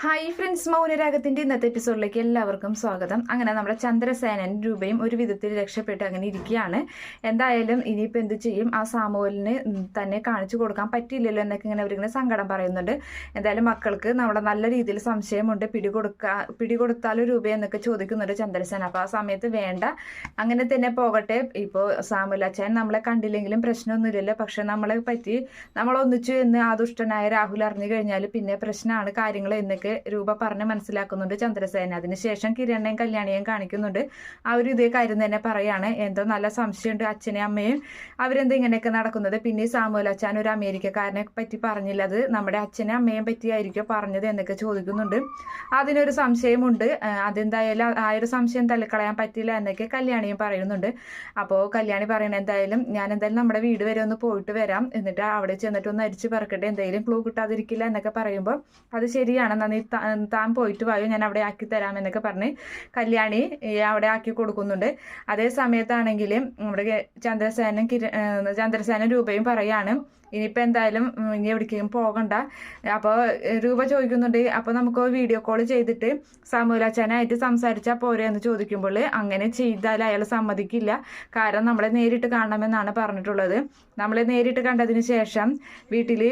Hi friends, മൗനരാഗത്തിന്റെ ഇന്നത്തെ എപ്പിസോഡിലേക്ക് എല്ലാവർക്കും സ്വാഗതം. അങ്ങനെ നമ്മുടെ ചന്ദ്രസേനൻ രൂപയും ഒരു വിധത്തിൽ രക്ഷപ്പെട്ട് അങ്ങനെ ഇരിക്കുകയാണ്. എന്തായാലും ഇനിയിപ്പോൾ എന്ത് ചെയ്യും, ആ സാമുവലിന് തന്നെ കാണിച്ചു കൊടുക്കാൻ പറ്റില്ലല്ലോ എന്നൊക്കെ ഇങ്ങനെ അവരിങ്ങനെ സങ്കടം പറയുന്നുണ്ട്. എന്തായാലും മക്കൾക്ക് നമ്മുടെ നല്ല രീതിയിൽ സംശയമുണ്ട്, പിടികൊടുത്താലോ രൂപ എന്നൊക്കെ ചോദിക്കുന്നുണ്ട് ചന്ദ്രസേന. അപ്പോൾ ആ സമയത്ത് വേണ്ട, അങ്ങനെ തന്നെ പോകട്ടെ, ഇപ്പോൾ സാമുവൽ അച്ഛൻ നമ്മളെ കണ്ടില്ലെങ്കിലും പ്രശ്നമൊന്നുമില്ലല്ലോ, പക്ഷെ നമ്മളെ പറ്റി നമ്മളൊന്നിച്ചു എന്ന് ആ ദുഷ്ടനായ രാഹുൽ അറിഞ്ഞു കഴിഞ്ഞാൽ പിന്നെ പ്രശ്നമാണ് കാര്യങ്ങൾ എന്നൊക്കെ രൂപ പറഞ്ഞ് മനസ്സിലാക്കുന്നുണ്ട് ചന്ദ്രസേന. അതിനുശേഷം കിരണിനെയും കല്യാണിയെയും കാണിക്കുന്നുണ്ട്. അവരും ഇതേ കാര്യം തന്നെ പറയാണ്, എന്തോ നല്ല സംശയമുണ്ട് അച്ഛനെയും അമ്മയും അവരെന്താ ഇങ്ങനെയൊക്കെ നടക്കുന്നത്. പിന്നെ സാമുവൽ അച്ഛൻ ഒരു അമേരിക്കക്കാരനെ പറ്റി പറഞ്ഞില്ല, അത് നമ്മുടെ അച്ഛനെ അമ്മയും പറ്റിയായിരിക്കും പറഞ്ഞത് എന്നൊക്കെ ചോദിക്കുന്നുണ്ട്. അതിനൊരു സംശയമുണ്ട്, അതെന്തായാലും ആ ഒരു സംശയം തള്ളിക്കളയാൻ പറ്റില്ല എന്നൊക്കെ കല്യാണിയും പറയുന്നുണ്ട്. അപ്പോൾ കല്യാണി പറയണ, ഞാൻ എന്തായാലും നമ്മുടെ വീട് വരെ ഒന്ന് പോയിട്ട് വരാം, എന്നിട്ട് അവിടെ ചെന്നിട്ട് ഒന്ന് അരിച്ച് പറക്കട്ടെ, എന്തെങ്കിലും ക്ലൂ കിട്ടാതിരിക്കില്ല എന്നൊക്കെ പറയുമ്പോൾ അത് ശരിയാണ്, നന്ദി താൻ പോയിട്ട് വായോ, ഞാൻ അവിടെ ആക്കി തരാം എന്നൊക്കെ പറഞ്ഞ് കല്യാണി അവിടെ ആക്കി കൊടുക്കുന്നുണ്ട്. അതേ സമയത്താണെങ്കിൽ നമ്മുടെ ചന്ദ്രസേനൻ രൂപയും പറയാണ്, ഇനിയിപ്പോൾ എന്തായാലും ഇനി എവിടേക്കും പോകണ്ട. അപ്പോൾ രൂപ ചോദിക്കുന്നുണ്ട്, അപ്പോൾ നമുക്ക് വീഡിയോ കോൾ ചെയ്തിട്ട് സാമുവലച്ഛനായിട്ട് സംസാരിച്ചാൽ പോരെ എന്ന് ചോദിക്കുമ്പോൾ, അങ്ങനെ ചെയ്താൽ അയാൾ സമ്മതിക്കില്ല, കാരണം നമ്മളെ നേരിട്ട് കാണണമെന്നാണ് പറഞ്ഞിട്ടുള്ളത്. നമ്മളെ നേരിട്ട് കണ്ടതിന് ശേഷം വീട്ടിൽ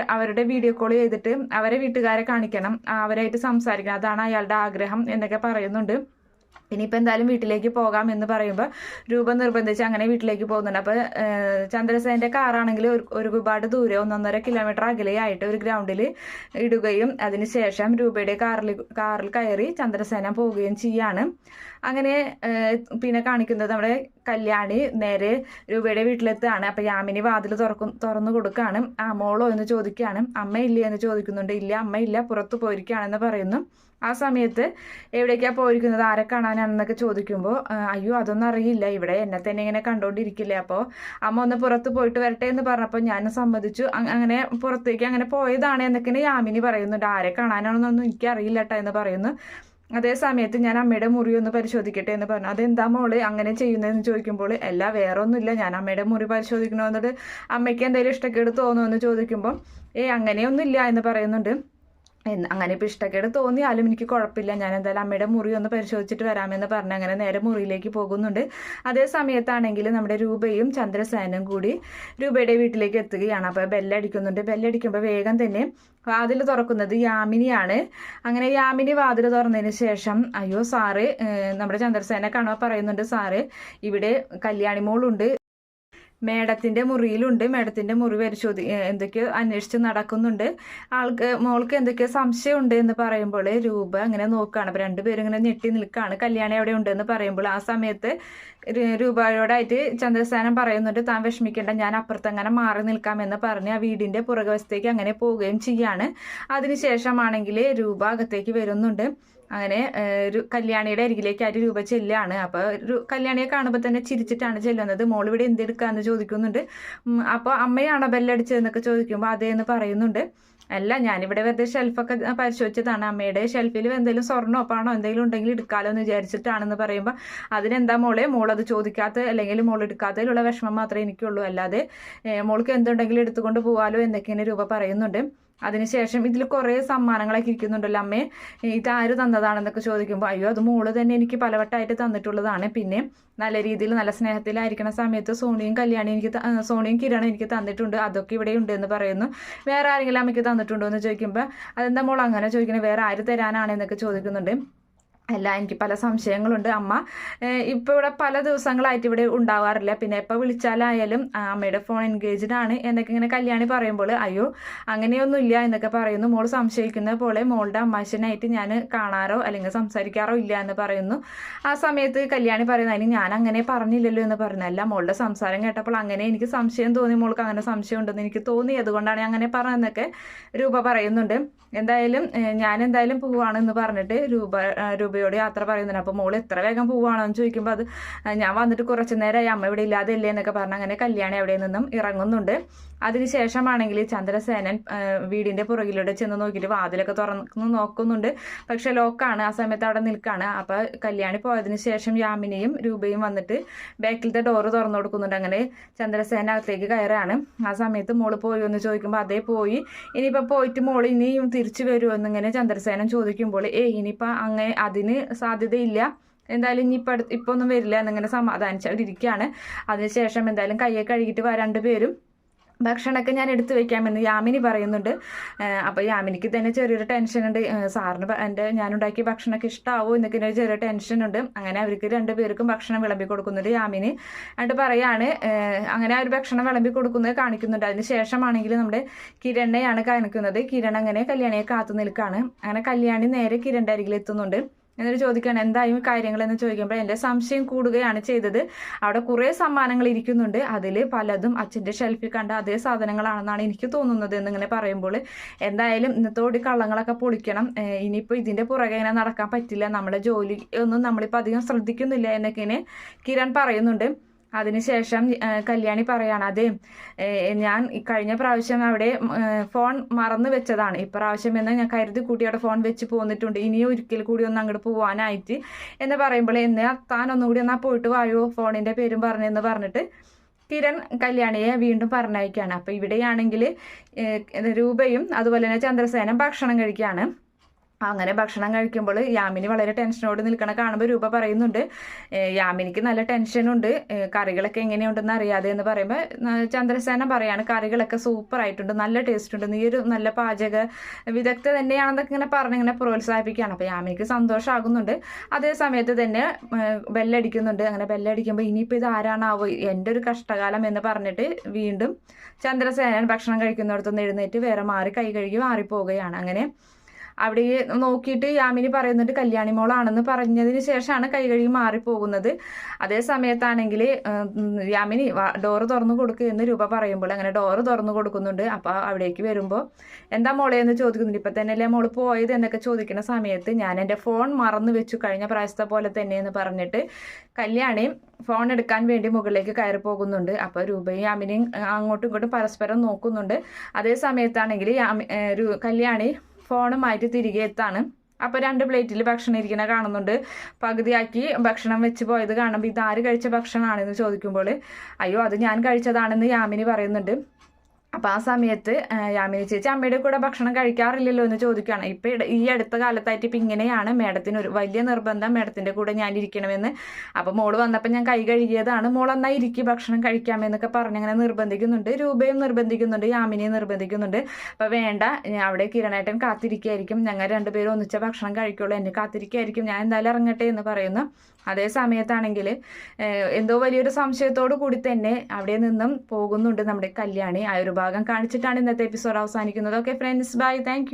അവരുടെ വീഡിയോ കോൾ ചെയ്തിട്ട് അവരെ വീട്ടുകാരെ കാണിക്കണം, അവരായിട്ട് സംസാരിക്കണം, അതാണ് അയാളുടെ ആഗ്രഹം എന്നൊക്കെ പറയുന്നുണ്ട്. ഇനിയിപ്പോൾ എന്തായാലും വീട്ടിലേക്ക് പോകാം എന്ന് പറയുമ്പോൾ രൂപ നിർബന്ധിച്ച് അങ്ങനെ വീട്ടിലേക്ക് പോകുന്നുണ്ട്. അപ്പോൾ ചന്ദ്രസേൻ്റെ കാറാണെങ്കിൽ ഒരുപാട് ദൂരെ 1.5 കിലോമീറ്റർ അകലെയായിട്ട് ഒരു ഗ്രൗണ്ടിൽ ഇടുകയും അതിനുശേഷം രൂപയുടെ കാറിൽ കയറി ചന്ദ്രസേന പോവുകയും ചെയ്യാണ്. അങ്ങനെ പിന്നെ കാണിക്കുന്നത് നമ്മുടെ കല്യാണി നേരെ രൂപയുടെ വീട്ടിലെത്താണ്. അപ്പോൾ യാമിനി വാതിൽ തുറന്നു കൊടുക്കുകയാണ്. ആ മോളോ എന്ന് ചോദിക്കുകയാണ്. അമ്മയില്ലേ എന്ന് ചോദിക്കുന്നുണ്ട്. ഇല്ല, അമ്മയില്ല, പുറത്തു പോയിരിക്കുകയാണെന്ന് പറയുന്നു. ആ സമയത്ത് എവിടേക്കാണ് പോയിരിക്കുന്നത്, ആരെ കാണാനാണെന്നൊക്കെ ചോദിക്കുമ്പോൾ, അയ്യോ അതൊന്നും അറിയില്ല, ഇവിടെ എന്നെ തന്നെ ഇങ്ങനെ കണ്ടുകൊണ്ടിരിക്കില്ലേ, അപ്പോൾ അമ്മ ഒന്ന് പുറത്ത് പോയിട്ട് വരട്ടെ എന്ന് പറഞ്ഞപ്പോൾ ഞാൻ സമ്മതിച്ചു, അങ്ങനെ പുറത്തേക്ക് അങ്ങനെ പോയതാണ് എന്നൊക്കെ യാമിനി പറയുന്നുണ്ട്. ആരെ കാണാനാണെന്നൊന്നും എനിക്കറിയില്ല കേട്ടോ എന്ന് പറയുന്നു. അതേ സമയത്ത് ഞാൻ അമ്മയുടെ മുറി ഒന്ന് പരിശോധിക്കട്ടെ എന്ന് പറഞ്ഞു. അതെന്താ മോള് അങ്ങനെ ചെയ്യുന്നതെന്ന് ചോദിക്കുമ്പോൾ, അല്ല വേറെ ഒന്നുമില്ല, ഞാൻ അമ്മയുടെ മുറി പരിശോധിക്കണമെന്നിട്ട് അമ്മയ്ക്ക് എന്തെങ്കിലും ഇഷ്ടക്കേട് തോന്നുമെന്ന് ചോദിക്കുമ്പോൾ, അങ്ങനെയൊന്നുമില്ല എന്ന് പറയുന്നുണ്ട്. അങ്ങനെ ഇപ്പോൾ ഇഷ്ടക്കേട് തോന്നിയാലും എനിക്ക് കുഴപ്പമില്ല, ഞാൻ എന്തായാലും അമ്മയുടെ മുറി ഒന്ന് പരിശോധിച്ചിട്ട് വരാമെന്ന് പറഞ്ഞ് അങ്ങനെ നേരെ മുറിയിലേക്ക് പോകുന്നുണ്ട്. അതേ സമയത്താണെങ്കിൽ നമ്മുടെ രൂപയും ചന്ദ്രസേനും കൂടി രൂപയുടെ വീട്ടിലേക്ക് എത്തുകയാണ്. അപ്പോൾ ബെല്ലടിക്കുന്നുണ്ട്. ബെല്ലടിക്കുമ്പോൾ വേഗം തന്നെ വാതിൽ തുറക്കുന്നത് യാമിനിയാണ്. അങ്ങനെ യാമിനി വാതിൽ തുറന്നതിന് ശേഷം, അയ്യോ സാറ്, നമ്മുടെ ചന്ദ്രസേനെ കാണുമ്പോൾ പറയുന്നുണ്ട്, സാറ് ഇവിടെ കല്യാണി മോളുണ്ട്, മേഡത്തിൻ്റെ മുറിയിലുണ്ട്, മേഡത്തിൻ്റെ മുറി എന്തൊക്കെയോ അന്വേഷിച്ച് നടക്കുന്നുണ്ട്, മോൾക്ക് എന്തൊക്കെയോ സംശയമുണ്ട് എന്ന് പറയുമ്പോൾ രൂപ അങ്ങനെ നോക്കുകയാണ്. അപ്പോൾ രണ്ടുപേരും ഇങ്ങനെ ഞെട്ടി നിൽക്കുകയാണ്. കല്യാണി അവിടെ ഉണ്ട് എന്ന് പറയുമ്പോൾ ആ സമയത്ത് രൂപയോടായിട്ട് ചന്ദ്രസേനൻ പറയുന്നുണ്ട്, താൻ വിഷമിക്കേണ്ട, ഞാൻ അപ്പുറത്തങ്ങനെ മാറി നിൽക്കാമെന്ന് പറഞ്ഞ് ആ വീടിൻ്റെ പുറകുവശത്തേക്ക് അങ്ങനെ പോവുകയും ചെയ്യാണ്. അതിനുശേഷമാണെങ്കിൽ രൂപ അകത്തേക്ക് വരുന്നുണ്ട്. അങ്ങനെ കല്യാണിയുടെ അരികിലേക്കായിട്ട് രൂപ ചെല്ലുകയാണ്. അപ്പോൾ കല്യാണിയെ കാണുമ്പോൾ തന്നെ ചിരിച്ചിട്ടാണ് ചെല്ലുന്നത്. മോൾ ഇവിടെ എന്തെടുക്കാന്ന് ചോദിക്കുന്നുണ്ട്. അപ്പോൾ അമ്മയാണോ ബെല്ലടിച്ചതെന്നൊക്കെ ചോദിക്കുമ്പോൾ അതേ എന്ന് പറയുന്നുണ്ട്. അല്ല, ഞാനിവിടെ വെറുതെ ഷെൽഫൊക്കെ പരിശോധിച്ചതാണ്, അമ്മയുടെ ഷെൽഫിൽ എന്തെങ്കിലും സ്വർണ്ണോ പണോ എന്തെങ്കിലും ഉണ്ടെങ്കിൽ എടുക്കാമല്ലോ എന്ന് വിചാരിച്ചിട്ടാണെന്ന് പറയുമ്പോൾ, അതിനെന്താ മോളത് ചോദിക്കാത്ത അല്ലെങ്കിൽ മോൾ എടുക്കാത്തതിലുള്ള വിഷമം മാത്രമേ എനിക്കുള്ളൂ, അല്ലാതെ മോൾക്ക് എന്തുണ്ടെങ്കിലും എടുത്തുകൊണ്ട് പോകാമല്ലോ എന്നൊക്കെയാണ് രൂപ പറയുന്നുണ്ട്. അതിനുശേഷം ഇതിൽ കുറേ സമ്മാനങ്ങളൊക്കെ ഇരിക്കുന്നുണ്ടല്ലോ അമ്മേ, ഇതാര് തന്നതാണെന്നൊക്കെ ചോദിക്കുമ്പോൾ, അയ്യോ അത് മോള് തന്നെ എനിക്ക് പലവട്ടമായിട്ട് തന്നിട്ടുള്ളതാണ്, പിന്നെ നല്ല രീതിയിൽ നല്ല സ്നേഹത്തിലായിരിക്കുന്ന സമയത്ത് സോണിയും കിരണും എനിക്ക് തന്നിട്ടുണ്ട്, അതൊക്കെ ഇവിടെ ഉണ്ട് എന്ന് പറയുന്നു. വേറെ ആരെങ്കിലും അമ്മയ്ക്ക് തന്നിട്ടുണ്ടോ എന്ന് ചോദിക്കുമ്പോൾ, അതെന്താ മോൾ അങ്ങനെ ചോദിക്കുന്നത്, വേറെ ആര് തരാനാണെന്നൊക്കെ ചോദിക്കുന്നുണ്ട്. അല്ല, എനിക്ക് പല സംശയങ്ങളുണ്ട് അമ്മ, ഇപ്പോൾ ഇവിടെ പല ദിവസങ്ങളായിട്ട് ഇവിടെ ഉണ്ടാവാറില്ല, പിന്നെ എപ്പോൾ വിളിച്ചാലായാലും അമ്മയുടെ ഫോൺ എൻഗേജ്ഡ് ആണ് എന്നൊക്കെ ഇങ്ങനെ കല്യാണി പറയുമ്പോൾ, അയ്യോ അങ്ങനെയൊന്നുമില്ല എന്നൊക്കെ പറയുന്നു. മോൾ സംശയിക്കുന്ന പോലെ മോളുടെ അമ്മാശനായിട്ട് ഞാൻ കാണാറോ അല്ലെങ്കിൽ സംസാരിക്കാറോ ഇല്ല എന്ന് പറയുന്നു. ആ സമയത്ത് കല്യാണി പറയുന്നത്, അതിന് ഞാൻ അങ്ങനെ പറഞ്ഞില്ലല്ലോ എന്ന് പറഞ്ഞല്ല, മോളുടെ സംസാരം കേട്ടപ്പോൾ അങ്ങനെ എനിക്ക് സംശയം തോന്നി, മോൾക്ക് അങ്ങനെ സംശയം ഉണ്ടെന്ന് എനിക്ക് തോന്നി, അതുകൊണ്ടാണ് അങ്ങനെ പറഞ്ഞതെന്നൊക്കെ രൂപ പറയുന്നുണ്ട്. ഞാൻ എന്തായാലും പോവുകയാണെന്ന് പറഞ്ഞിട്ട് രൂപ രൂപയോട് യാത്ര പറയുന്നുണ്ട്. അപ്പോൾ മോള് എത്ര വേഗം പോവുകയാണോ എന്ന് ചോദിക്കുമ്പോൾ അത് ഞാൻ വന്നിട്ട് കുറച്ച് നേരമായി, അമ്മ ഇവിടെ ഇല്ലാതല്ലേ എന്നൊക്കെ പറഞ്ഞ് അങ്ങനെ കല്യാണി അവിടെ നിന്നും ഇറങ്ങുന്നുണ്ട്. അതിനുശേഷമാണെങ്കിൽ ചന്ദ്രസേനൻ വീടിൻ്റെ പുറകിലൂടെ ചെന്ന് നോക്കിയിട്ട് വാതിലൊക്കെ തുറന്ന് നോക്കുന്നുണ്ട്. പക്ഷെ ലോക്കാണ്. ആ സമയത്ത് അവിടെ നിൽക്കുകയാണ്. അപ്പോൾ കല്യാണി പോയതിന് ശേഷം യാമിനിയും രൂപയും വന്നിട്ട് ബാക്കിലത്തെ ഡോറ് തുറന്നു കൊടുക്കുന്നുണ്ട്. അങ്ങനെ ചന്ദ്രസേന അകത്തേക്ക് കയറാണ്. ആ സമയത്ത് മോള് പോയോ എന്ന് ചോദിക്കുമ്പോൾ അതേ പോയി. ഇനിയിപ്പോൾ പോയിട്ട് മോള് ഇനിയും തിരിച്ചു വരുമോ എന്നിങ്ങനെ ചന്ദ്രസേനൻ ചോദിക്കുമ്പോൾ ഇനിയിപ്പോൾ അങ്ങനെ അതിന് സാധ്യതയില്ല, എന്തായാലും ഇനിയിപ്പോൾ ഇപ്പോൾ ഒന്നും വരില്ല എന്നിങ്ങനെ സമാധാനിച്ചിരിക്കുകയാണ്. അതിനുശേഷം എന്തായാലും കയ്യെ കഴുകിയിട്ട് രണ്ടുപേരും ഭക്ഷണമൊക്കെ ഞാൻ എടുത്തു വെക്കാമെന്ന് യാമിനി പറയുന്നുണ്ട്. അപ്പോൾ യാമിനിക്ക് തന്നെ ചെറിയൊരു ടെൻഷനുണ്ട്. സാറിന് ഞാനുണ്ടാക്കിയ ഭക്ഷണമൊക്കെ ഇഷ്ടമാവോ എന്നൊക്കെ ഒരു ചെറിയ ടെൻഷനുണ്ട്. അങ്ങനെ അവർക്ക് രണ്ടുപേർക്കും ഭക്ഷണം വിളമ്പി കൊടുക്കുന്നുണ്ട് യാമിനി. എന്നിട്ട് പറയാണ്, അങ്ങനെ ഒരു ഭക്ഷണം വിളമ്പി കൊടുക്കുന്നത് കാണിക്കുന്നുണ്ട്. അതിന് ശേഷമാണെങ്കിൽ നമ്മുടെ കിരണിനെയാണ് കാണിക്കുന്നത്. കിരൺ അങ്ങനെ കല്യാണിയെ കാത്തു നിൽക്കുകയാണ്. അങ്ങനെ കല്യാണി നേരെ കിരണിൻ്റെ അരികിൽ എത്തുന്നുണ്ട്. എന്നിട്ട് ചോദിക്കുകയാണ് എന്തായും കാര്യങ്ങളെന്ന് ചോദിക്കുമ്പോൾ എൻ്റെ സംശയം കൂടുകയാണ് ചെയ്തത്. അവിടെ കുറേ സമ്മാനങ്ങൾ ഇരിക്കുന്നുണ്ട്, അതിൽ പലതും അച്ഛൻ്റെ ഷെൽഫിൽ കണ്ട അതേ സാധനങ്ങളാണെന്നാണ് എനിക്ക് തോന്നുന്നത് എന്നിങ്ങനെ പറയുമ്പോൾ എന്തായാലും ഇന്നത്തോടെ കള്ളങ്ങളൊക്കെ പൊളിക്കണം, ഇനിയിപ്പോൾ ഇതിൻ്റെ പുറകെ ഇങ്ങനെ നടക്കാൻ പറ്റില്ല, നമ്മുടെ ജോലി ഒന്നും നമ്മളിപ്പോൾ അധികം ശ്രദ്ധിക്കുന്നില്ല എന്നൊക്കെ കിരൺ പറയുന്നുണ്ട്. അതിനുശേഷം കല്യാണി പറയാണ്, അതെ ഞാൻ കഴിഞ്ഞ പ്രാവശ്യം അവിടെ ഫോൺ മറന്നു വെച്ചതാണ്, ഇപ്രാവശ്യം എന്ന് ഞാൻ കരുതി കൂട്ടി അവിടെ ഫോൺ വെച്ച് പോന്നിട്ടുണ്ട്, ഇനിയും ഒരിക്കൽ കൂടി ഒന്ന് അങ്ങോട്ട് പോകാനായിട്ട് എന്ന് പറയുമ്പോൾ താൻ ഒന്നുകൂടി എന്നാൽ പോയിട്ട് വായോ ഫോണിൻ്റെ പേരും പറഞ്ഞെന്ന് പറഞ്ഞിട്ട് കിരൺ കല്യാണിയെ വീണ്ടും പറഞ്ഞയക്കുകയാണ്. അപ്പോൾ ഇവിടെയാണെങ്കിൽ രൂപയും അതുപോലെ തന്നെ ചന്ദ്രസേനൻ ഭക്ഷണം കഴിക്കുകയാണ്. അങ്ങനെ ഭക്ഷണം കഴിക്കുമ്പോൾ യാമിനി വളരെ ടെൻഷനോട് നിൽക്കണ കാണുമ്പോൾ രൂപ പറയുന്നുണ്ട്, യാമിനിക്ക് നല്ല ടെൻഷനുണ്ട്, കറികളൊക്കെ എങ്ങനെയുണ്ടെന്ന് അറിയാതെ എന്ന് പറയുമ്പോൾ ചന്ദ്രസേന പറയാണ്, കറികളൊക്കെ സൂപ്പറായിട്ടുണ്ട്, നല്ല ടേസ്റ്റ് ഉണ്ട്, നീ ഒരു നല്ല പാചക വിദഗ്ധ തന്നെയാണെന്നൊക്കെ ഇങ്ങനെ പറഞ്ഞിങ്ങനെ പ്രോത്സാഹിപ്പിക്കുകയാണ്. അപ്പോൾ യാമിനിക്ക് സന്തോഷമാകുന്നുണ്ട്. അതേ സമയത്ത് തന്നെ ബെല്ലടിക്കുന്നുണ്ട്. അങ്ങനെ ബെല്ലടിക്കുമ്പോൾ ഇനിയിപ്പോൾ ഇത് ആരാണാവോ, എൻ്റെ ഒരു കഷ്ടകാലം എന്ന് പറഞ്ഞിട്ട് വീണ്ടും ചന്ദ്രസേനൻ ഭക്ഷണം കഴിക്കുന്നിടത്തുനിന്ന് എഴുന്നേറ്റ് വേറെ മാറി കൈ കഴുകി മാറിപ്പോവുകയാണ്. അങ്ങനെ അവിടെ നോക്കിയിട്ട് യാമിനി പറയുന്നുണ്ട് കല്യാണി മോളാണെന്ന് പറഞ്ഞതിന് ശേഷമാണ് കൈ കഴുകി മാറിപ്പോകുന്നത്. അതേ സമയത്താണെങ്കിൽ യാമിനി ഡോറ് തുറന്നു കൊടുക്കുക എന്ന് രൂപ പറയുമ്പോൾ അങ്ങനെ ഡോറ് തുറന്നു കൊടുക്കുന്നുണ്ട്. അപ്പോൾ അവിടേക്ക് വരുമ്പോൾ എന്താ മോളെ എന്ന് ചോദിക്കുന്നുണ്ട്. ഇപ്പം തന്നെയല്ലേ മോള് പോയത് എന്നൊക്കെ ചോദിക്കുന്ന സമയത്ത് ഞാൻ എൻ്റെ ഫോൺ മറന്നു വെച്ചു കഴിഞ്ഞ പ്രാവശ്യത്തെ പോലെ തന്നെ എന്ന് പറഞ്ഞിട്ട് കല്യാണി ഫോൺ എടുക്കാൻ വേണ്ടി മുകളിലേക്ക് കയറി പോകുന്നുണ്ട്. അപ്പോൾ രൂപയും യാമിനിയും അങ്ങോട്ടും ഇങ്ങോട്ടും പരസ്പരം നോക്കുന്നുണ്ട്. അതേ സമയത്താണെങ്കിൽ കല്യാണി ഫോണുമായിട്ട് തിരികെ എത്താണ്. അപ്പോൾ 2 പ്ലേറ്റിൽ ഭക്ഷണം ഇരിക്കുന്ന കാണുന്നുണ്ട്. പകുതിയാക്കി ഭക്ഷണം വെച്ച് പോയത് കാണുമ്പോൾ ഇതാര് കഴിച്ച ഭക്ഷണമാണെന്ന് ചോദിക്കുമ്പോൾ അയ്യോ അത് ഞാൻ കഴിച്ചതാണെന്ന് യാമിനി പറയുന്നുണ്ട്. അപ്പോൾ ആ സമയത്ത് യാമിനി ചേച്ചി അമ്മയുടെ കൂടെ ഭക്ഷണം കഴിക്കാറില്ലല്ലോ എന്ന് ചോദിക്കുകയാണ്. ഇപ്പം ഈ അടുത്ത കാലത്തായിട്ട് ഇപ്പം ഇങ്ങനെയാണ്, മേഡത്തിന് ഒരു വലിയ നിർബന്ധം മേഡത്തിൻ്റെ കൂടെ ഞാൻ ഇരിക്കണമെന്ന്. അപ്പോൾ മോള് വന്നപ്പോൾ ഞാൻ കൈ കഴുകിയതാണ്, മോളെന്നാൽ ഇരിക്കും ഭക്ഷണം കഴിക്കാമെന്നൊക്കെ പറഞ്ഞ് അങ്ങനെ നിർബന്ധിക്കുന്നുണ്ട്. രൂപയും നിർബന്ധിക്കുന്നുണ്ട്, യാമിനിയും നിർബന്ധിക്കുന്നുണ്ട്. അപ്പോൾ വേണ്ട, അവിടെ കിരണേട്ടൻ കാത്തിരിക്കുകയായിരിക്കും, ഞങ്ങൾ രണ്ടുപേരും ഒന്നിച്ച ഭക്ഷണം കഴിക്കുള്ളൂ, എന്നെ കാത്തിരിക്കുകയായിരിക്കും, ഞാൻ എന്തായാലും ഇറങ്ങട്ടെ എന്ന് പറയുന്നു. അതേ സമയത്താണെങ്കിൽ എന്തോ വലിയൊരു സംശയത്തോടു കൂടി തന്നെ അവിടെ നിന്നും പോകുന്നുണ്ട് നമ്മുടെ കല്യാണി. ആ ഒരു ഭാഗം കാണിച്ചിട്ടാണ് ഇന്നത്തെ എപ്പിസോഡ് അവസാനിക്കുന്നത്. Okay friends, by, thank